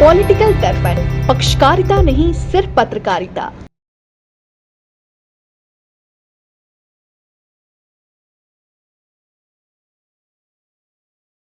Political दर्पण, पक्षकारिता नहीं सिर्फ पत्रकारिता।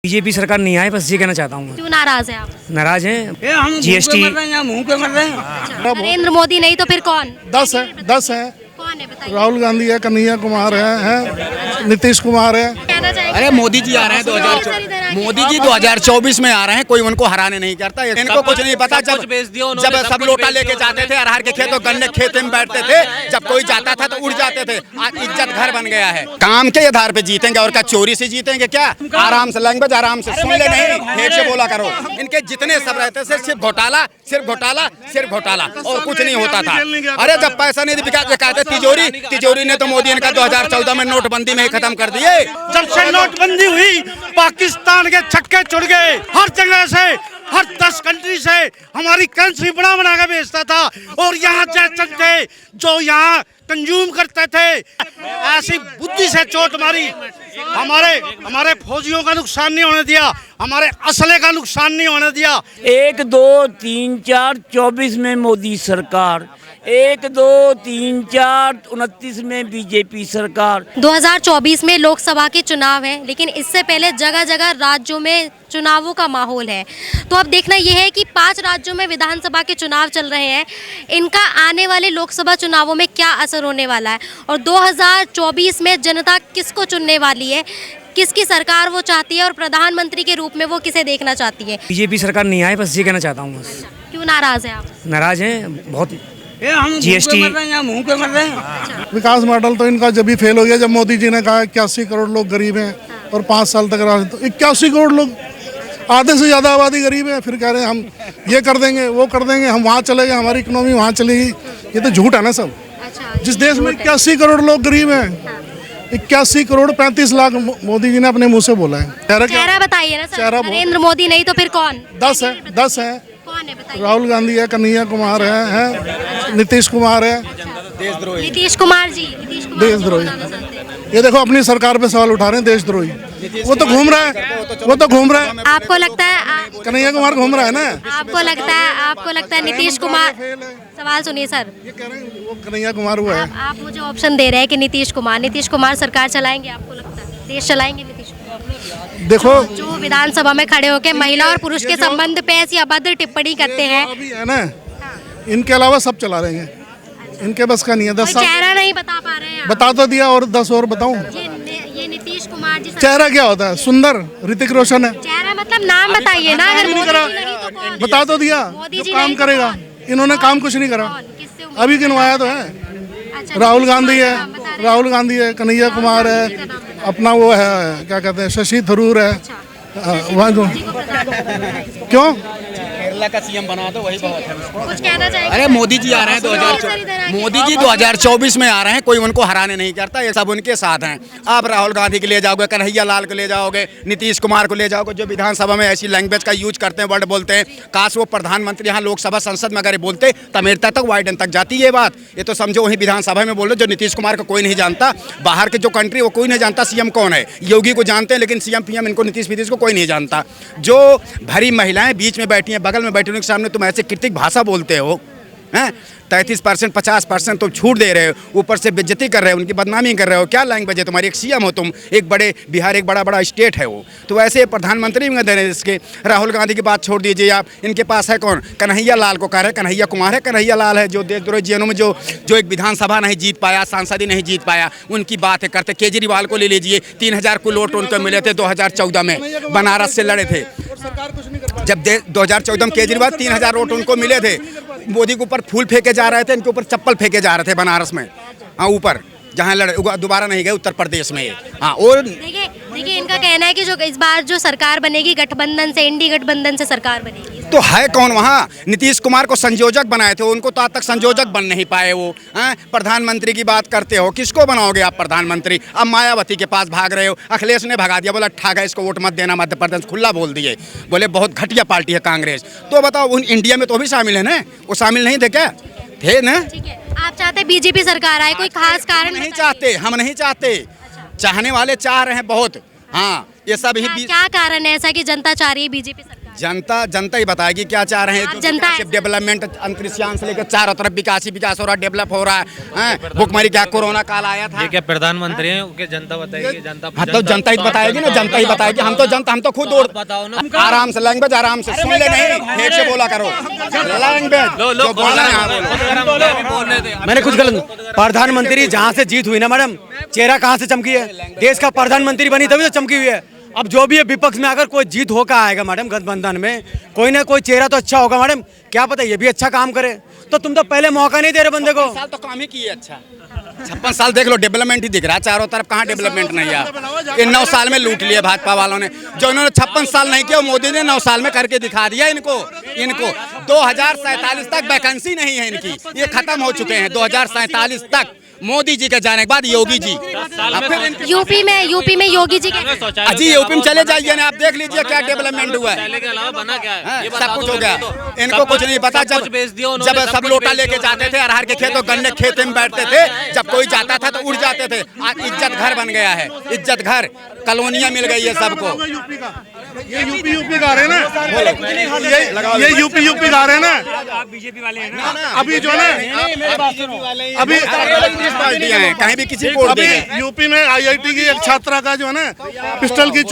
बीजेपी सरकार नहीं आए, बस ये कहना चाहता हूँ। क्यों नाराज हैं आप? नाराज हैं, हम जीएसटी मुंह पे मर रहे हैं। नरेंद्र मोदी नहीं तो फिर कौन? 10 है। कौन है बताइए? राहुल गांधी है, कन्हैया कुमार है, नीतीश कुमार है। कहना चाहेंगे? अरे मोदी जी आ रहे हैं 2024। मोदी जी 2024 में आ रहे हैं, कोई उनको हराने नहीं करता। इनको कुछ नहीं पता। जब सब लोटा लेके जाते थे अरहर के खेत और गन्ने खेत में बैठते थे, जब कोई जाता था तो उड़ जाते थे। आज इज्जत घर बन गया है। काम के आधार पे जीतेंगे और क्या चोरी से जीतेंगे? क्या आराम से लैंग्वेज आराम से सुन ले, नहीं फेंक से बोला करो। इनके जितने सब रहते थे सिर्फ घोटाला, सिर्फ घोटाला, सिर्फ घोटाला और कुछ नहीं होता था। अरे जब पैसा नहीं कहते तिजोरी ने तो मोदी इनका 2014 में नोटबंदी में ही खत्म कर दिए। जब से नोटबंदी हुई पाकिस्तान के छक्के चुड़ गए। हर जगह से, हर 10 कंट्री से हमारी करेंसी बना के बेचता था और यहाँ चलते जो यहाँ कंज्यूम करते थे, ऐसी बुद्धि से चोट मारी। हमारे फौजियों का नुकसान नहीं होने दिया, हमारे असले का नुकसान नहीं होने दिया। 1 2 3 4 24 में मोदी सरकार, 1 2 3 4 29 में बीजेपी सरकार। 2024 में लोकसभा के चुनाव हैं, लेकिन इससे पहले जगह जगह राज्यों में चुनावों का माहौल है। तो अब देखना यह है कि 5 राज्यों में विधानसभा के चुनाव चल रहे हैं, इनका आने वाले लोकसभा चुनावों में क्या असर होने वाला है और 2024 में जनता किसको चुनने वाली है, किसकी सरकार वो चाहती है और प्रधानमंत्री के रूप में वो किसे देखना चाहती है। बीजेपी सरकार नहीं आए, बस ये कहना चाहता हूँ। बस क्यों नाराज हैं आप? नाराज हैं बहुत। हम जीएसटी मुंह पे मर रहे हैं। विकास मॉडल तो इनका जब भी फेल हो गया, जब मोदी जी ने कहा 81 करोड़ लोग गरीब हैं और 5 साल तक रहा, तो 81 करोड़ लोग, आधे से ज़्यादा आबादी गरीब है। फिर कह रहे हैं हम ये कर देंगे, वो कर देंगे, हम वहाँ चले गए, हमारी इकोनॉमी वहाँ चलेगी। ये तो झूठ है ना सब। जिस देश में 81 करोड़ लोग गरीब हैं, 81 करोड़ 35 लाख मोदी जी ने अपने मुंह से बोला है। चेहरा बताइए ना सर। नरेंद्र मोदी नहीं तो फिर कौन? 10 है। कौन है बताइए? राहुल गांधी है, कन्हैया कुमार है, नीतीश कुमार है। नीतीश कुमार जी। देशद्रोही। ये देखो अपनी सरकार पे सवाल उठा रहे हैं, देशद्रोही। वो तो घूम रहा है। आपको लगता है कन्हैया कुमार घूम रहा है ना? आपको लगता है नीतीश कुमार? सवाल सुनिए सर। ये कह रहे हैं वो कन्हैया कुमार हुआ है। आप मुझे ऑप्शन दे रहे हैं कि नीतीश कुमार सरकार चलाएंगे? आपको लगता है देश चलाएंगे नीतीश कुमार? देखो जो विधानसभा में खड़े होकर महिला और पुरुष के संबंध पे ऐसी अभद्र टिप्पणी करते हैं, अभी है ना, इनके अलावा सब चला रहे हैं। इनके बस का नहीं है। 10 साल चेहरा नहीं बता पा रहे हैं। बता तो दिया और 10 और बताऊं। ये नीतीश कुमार जी चेहरा क्या होता है? सुंदर ऋतिक रोशन है। चेहरा मतलब नाम बताइए ना। अगर मोदी जी नहीं तो कौन? बता तो दिया जो काम करेगा। इन्होंने काम कुछ नहीं करा, अभी गिनवाया तो है। अच्छा, राहुल गांधी है, कन्हैया कुमार है, अपना वो है क्या कहते हैं, शशि थरूर है। वहाँ क्यों केरला का सीएम बना दो, वही बहुत है। कुछ कहना चाहिए? अरे मोदी जी आ रहे हैं 2024। मोदी जी 2024 में आ रहे हैं, कोई उनको हराने नहीं करता। ये सब उनके साथ हैं। आप राहुल गांधी के ले जाओगे, कन्हैया लाल को ले जाओगे, नीतीश कुमार को ले जाओगे, जो विधानसभा में ऐसी लैंग्वेज का यूज करते हैं, वर्ड बोलते हैं। काश वो प्रधानमंत्री यहाँ लोकसभा संसद में अगर बोलते तो अमेरिका तक, वाइडन तक जाती ये बात। ये तो समझो वही विधानसभा में बोल रहे, जो नीतीश कुमार को कोई नहीं जानता। बाहर के जो कंट्री वो कोई नहीं जानता सीएम कौन है। योगी को जानते हैं, लेकिन सीएम पीएम इनको नीतीश को कोई नहीं जानता। जो भरी महिलाएं बीच में बैठी हैं, बगल में बैठी, उनके सामने तुम ऐसे कृत्रिक भाषा बोलते हो हैं। 33% 50% तुम छूट दे रहे हो, ऊपर से बेइज्जती कर रहे हो, उनकी बदनामी कर रहे हो। क्या लैंग्वेज है तुम्हारी? एक सीएम हो तुम, एक बड़े बिहार एक बड़ा स्टेट है वो, तो वैसे प्रधानमंत्री भी दे रहे हैं इसके। राहुल गांधी की बात छोड़ दीजिए आप, इनके पास है कौन? कन्हैया लाल को कह रहे हैं, कन्हैया कुमार है, कन्हैया लाल है, जो देशद्रोही जीएनओ में जो एक विधानसभा नहीं जीत पाया, सांसद ही नहीं जीत पाया, उनकी बात है करते। केजरीवाल को ले लीजिए, 3000 को वोट उनको मिले थे 2014 में, बनारस से लड़े थे। जब 2014 में केजरीवाल 3000 वोट उनको मिले थे, मोदी के ऊपर फूल फेंके जा रहे थे, इनके ऊपर चप्पल फेंके जा रहे थे बनारस में। हाँ, ऊपर जहाँ लड़े, दोबारा नहीं गए उत्तर प्रदेश में। हाँ, और देखिए इनका कहना है कि जो इस बार जो सरकार बनेगी गठबंधन से, इंडी गठबंधन से सरकार बनेगी। तो है कौन वहाँ? नीतीश कुमार को संयोजक बनाए थे, उनको तो आज तक संयोजक बन नहीं पाए वो। प्रधानमंत्री की बात करते हो, किसको बनाओगे आप प्रधानमंत्री? अब मायावती के पास भाग रहे हो। अखिलेश ने भगा दिया, बोला ठग है, इसको वोट मत देना, मध्य प्रदेश खुला बोल दिए, बोले बहुत घटिया पार्टी है कांग्रेस। तो बताओ उन इंडिया में तो भी शामिल है ना, वो शामिल नहीं थे क्या? थे ना। ठीक है, आप चाहते बीजेपी सरकार आए, कोई खास कारण? नहीं चाहते, हम नहीं चाहते। चाहने वाले चाह रहे हैं बहुत। हाँ, ये सब ही क्या कारण है ऐसा कि जनता चाह रही है बीजेपी सरकार? जनता जनता ही बताएगी क्या चाह रहे हैं। आप जनता है। डेवलपमेंट अंतरिक्षयान से लेकर चारों तरफ विकास ही विकास हो रहा है, डेवलप हो रहा है। भुखमरी क्या कोरोना काल आया था। ये क्या प्रधानमंत्री हैं उनके जनता बताएगी, जनता हाँ तो जनता ही बताएगी ना, जनता ही बताएगी। हम तो खुद बताओ ना। आराम से लैंग्वेज आराम से सुन ले, नहीं ठीक से बोला करो लैंग्वेज जो बोलना है। मैंने कुछ गलत। प्रधानमंत्री जहाँ से जीत हुई ना मैडम, चेहरा कहाँ से चमकी है? देश का प्रधानमंत्री बनी तभी तो चमकी हुई है। अब जो भी है विपक्ष में अगर कोई जीत होकर आएगा मैडम गठबंधन में, कोई ना कोई चेहरा तो अच्छा होगा मैडम। क्या पता ये भी अच्छा काम करे। तो तुम तो पहले मौका नहीं दे रहे बंदे को। साल तो काम ही किए अच्छा। 56 साल देख लो, डेवलपमेंट ही दिख रहा है चारों तरफ। कहाँ डेवलपमेंट नहीं है? इन 9 साल में लूट लिए भाजपा वालों ने। जो इन्होंने 56 साल नहीं किया, मोदी ने 9 साल में करके दिखा दिया इनको। 2047 तक वैकेंसी नहीं है इनकी, ये खत्म हो चुके हैं 2047 तक। मोदी जी के जाने के बाद योगी जी, यूपी में योगी जी के अजी यूपी में चले जाइए ना, आप देख लीजिए क्या डेवलपमेंट हुआ है। पहले के अलावा बना क्या है? सब कुछ हो गया, इनको कुछ नहीं पता। जब सब लोटा लेके जाते थे अरहर के खेत, गन्ने खेत में बैठते थे, जब कोई जाता था तो उड़ जाते थे। आज इज्जत घर बन गया है, इज्जत घर, कॉलोनियां मिल गई है सबको। ये यूपी गा रहे हैं ना, ये यूपी गा रहे हैं ना। बीजेपी वाले हैं ना। अभी जो है अभी पार्टियां हैं, कहीं भी किसी को अभी यूपी में आईआईटी की एक छात्रा का जो है ना पिस्टल की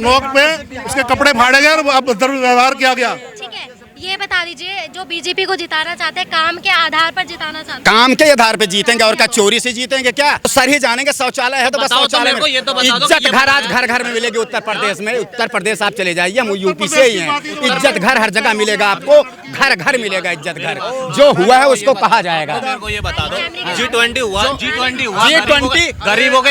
नोक पे उसके कपड़े फाड़े गए और अब दुर्व्यवहार किया गया। ठीक है, ये बता दीजिए, जो बीजेपी को जिताना चाहते हैं काम के आधार पर जिताना चाहते हैं? काम के आधार पे जीतेंगे और क्या चोरी से जीतेंगे क्या? सर ही जानेंगे। शौचालय है तो बस शौचालय में इज्जत घर आज घर घर में मिलेगी। उत्तर प्रदेश में, उत्तर प्रदेश आप चले जाइए, हम यूपी से ही हैं। इज्जत घर हर जगह मिलेगा आपको, घर घर मिलेगा इज्जत घर। जो हुआ है उसको कहा जाएगा। ये बता दो, G20 हुआ, G20 गरीबों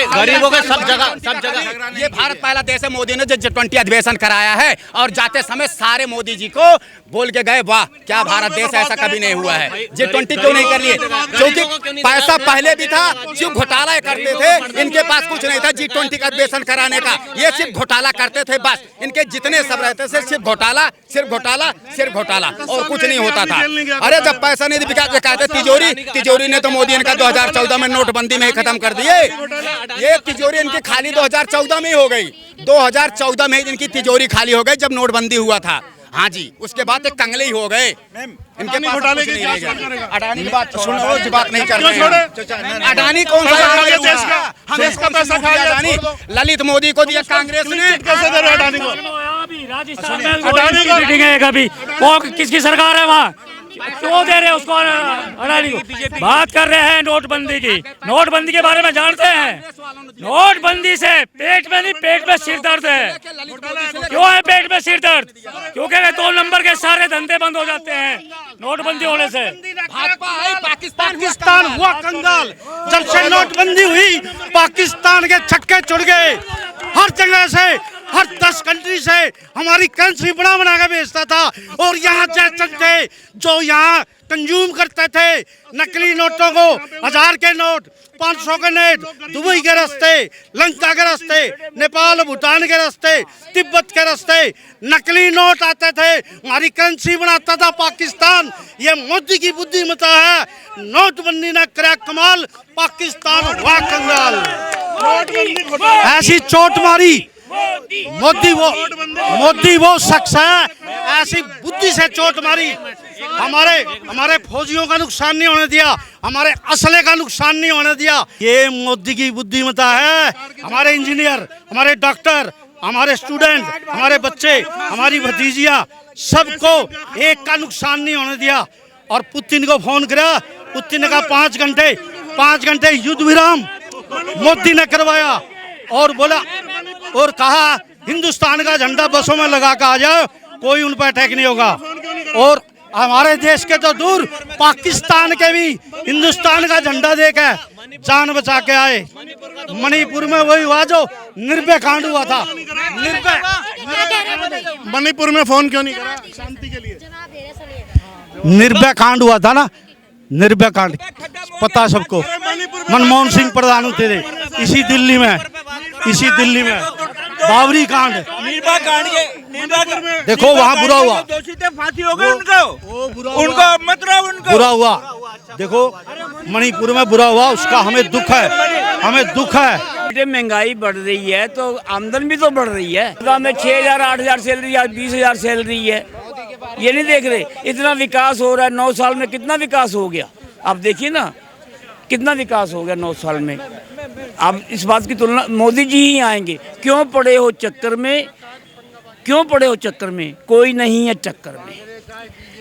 के सब जगह। ये भारत पहला देश है, मोदी ने जो G20 अधिवेशन कराया है और जाते समय सारे मोदी जी को बोल के गए, वाह क्या भारत देश, ऐसा कभी नहीं हुआ है। G20 क्यों नहीं कर लिए? क्योंकि पैसा पहले भी था, सिर्फ घोटाला करते थे, इनके पास कुछ नहीं था G20 का अधिवेशन कराने का। ये सिर्फ घोटाला करते थे बस, इनके जितने सब रहते थे सिर्फ घोटाला, सिर्फ घोटाला, सिर्फ घोटाला और कुछ नहीं होता था। अरे जब पैसा नहीं दिखा कहते तिजोरी ने तो मोदी इनका 2014 में नोटबंदी में ही खत्म कर दिए। ये तिजोरी इनकी खाली 2014 में ही हो गई। 2014 में इनकी तिजोरी खाली हो गई जब नोटबंदी हुआ था। हाँ जी, उसके बाद एक कंगले ही हो गए। इनके पास कुछ नहीं रह गया। अडानी की बात सुनो, जो बात नहीं कर रहे। अडानी कौन सा देश का पैसा खाया? अडानी ललित मोदी को दिया कांग्रेस ने। कैसे दे रहे अडानी को? राजस्थान में अडानी की मीटिंग है कभी, कौन किसकी सरकार है वहाँ? क्यों दे रहे हैं उसको अडानी को? बात कर रहे हैं नोटबंदी की। नोटबंदी के बारे में जानते हैं? नोटबंदी से पेट में नहीं, पेट में सिर दर्द है। क्यों है पेट में सिर दर्द? क्योंकि 2 नंबर के सारे धंधे बंद हो जाते हैं नोटबंदी होने से। पाकिस्तान हुआ कंगाल। जब से नोटबंदी हुई, पाकिस्तान के छक्के छुड़ गए। हर जगह से, हर 10 कंट्री से हमारी करेंसी बना के बेचता था। और यहाँ थे जो यहाँ कंज्यूम करते थे नकली नोटों को, 1000 के नोट, 500 के नोट, दुबई के रास्ते, लंका के रास्ते, नेपाल भूटान के रास्ते, तिब्बत के रास्ते नकली नोट आते थे। हमारी करेंसी बनाता था पाकिस्तान। ये मोदी की बुद्धिमत्ता है। नोटबंदी ने करा कमाल, पाकिस्तान हुआ कंगाल। ऐसी चोट मारी मोदी वो शख्स है, ऐसी बुद्धि से चोट मारी। हमारे फौजियों का नुकसान नहीं होने दिया, हमारे असले का नुकसान नहीं होने दिया। ये मोदी की बुद्धिमत्ता है। हमारे इंजीनियर, हमारे डॉक्टर, हमारे स्टूडेंट, हमारे बच्चे, हमारी भतीजियाँ, सबको एक का नुकसान नहीं होने दिया। और पुतिन को फोन करा, पुतिन ने कहा 5 घंटे युद्ध विराम मोदी ने करवाया। और बोला और कहा हिंदुस्तान का झंडा बसों में लगा कर आ जाओ, कोई उन पर अटैक नहीं होगा। और हमारे देश के तो दूर, पाकिस्तान के भी हिंदुस्तान का झंडा देकर जान बचा के आए। मणिपुर में वही हुआ जो निर्भया कांड हुआ था। मणिपुर में फोन क्यों नहीं करा शांति के लिए? निर्भया कांड हुआ था ना, निर्भया कांड पता सबको। मनमोहन सिंह प्रधानमंत्री थे इसी दिल्ली में बाबरी कांड, देखो वहाँ बुरा हुआ, फांसी हो गई उनको मतलब बुरा हुआ। देखो मणिपुर में बुरा हुआ, उसका हमें दुख है। महंगाई बढ़ रही है तो आमदन भी तो बढ़ रही है। में 6,000 8,000 सैलरी या 20,000 सैलरी है, ये नहीं देख रहे। इतना विकास हो रहा है, 9 साल में कितना विकास हो गया आप देखिए ना, कितना विकास हो गया 9 साल में। अब इस बात की तुलना मोदी जी ही आएंगे। क्यों पड़े हो चक्कर में, क्यों पड़े हो चक्कर में, कोई नहीं है टक्कर में।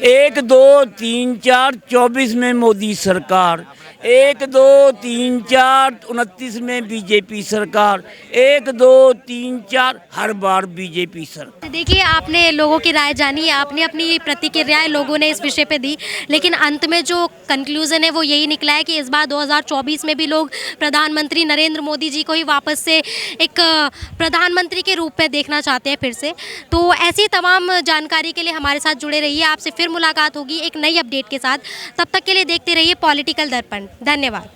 1 2 3 4 24 में मोदी सरकार, 1 2 3 4 29 में बीजेपी सरकार, 1 2 3 4 हर बार बीजेपी सरकार। देखिए, आपने लोगों की राय जानी, आपने अपनी प्रतिक्रियाएं लोगों ने इस विषय पे दी, लेकिन अंत में जो कंक्लूजन है वो यही निकला है कि इस बार 2024 में भी लोग प्रधानमंत्री नरेंद्र मोदी जी को ही वापस से एक प्रधानमंत्री के रूप में देखना चाहते हैं फिर से। तो ऐसी तमाम जानकारी के लिए हमारे साथ जुड़े रहिए। आपसे फिर मुलाकात होगी एक नई अपडेट के साथ। तब तक के लिए देखते रहिए पॉलिटिकल दर्पण। धन्यवाद।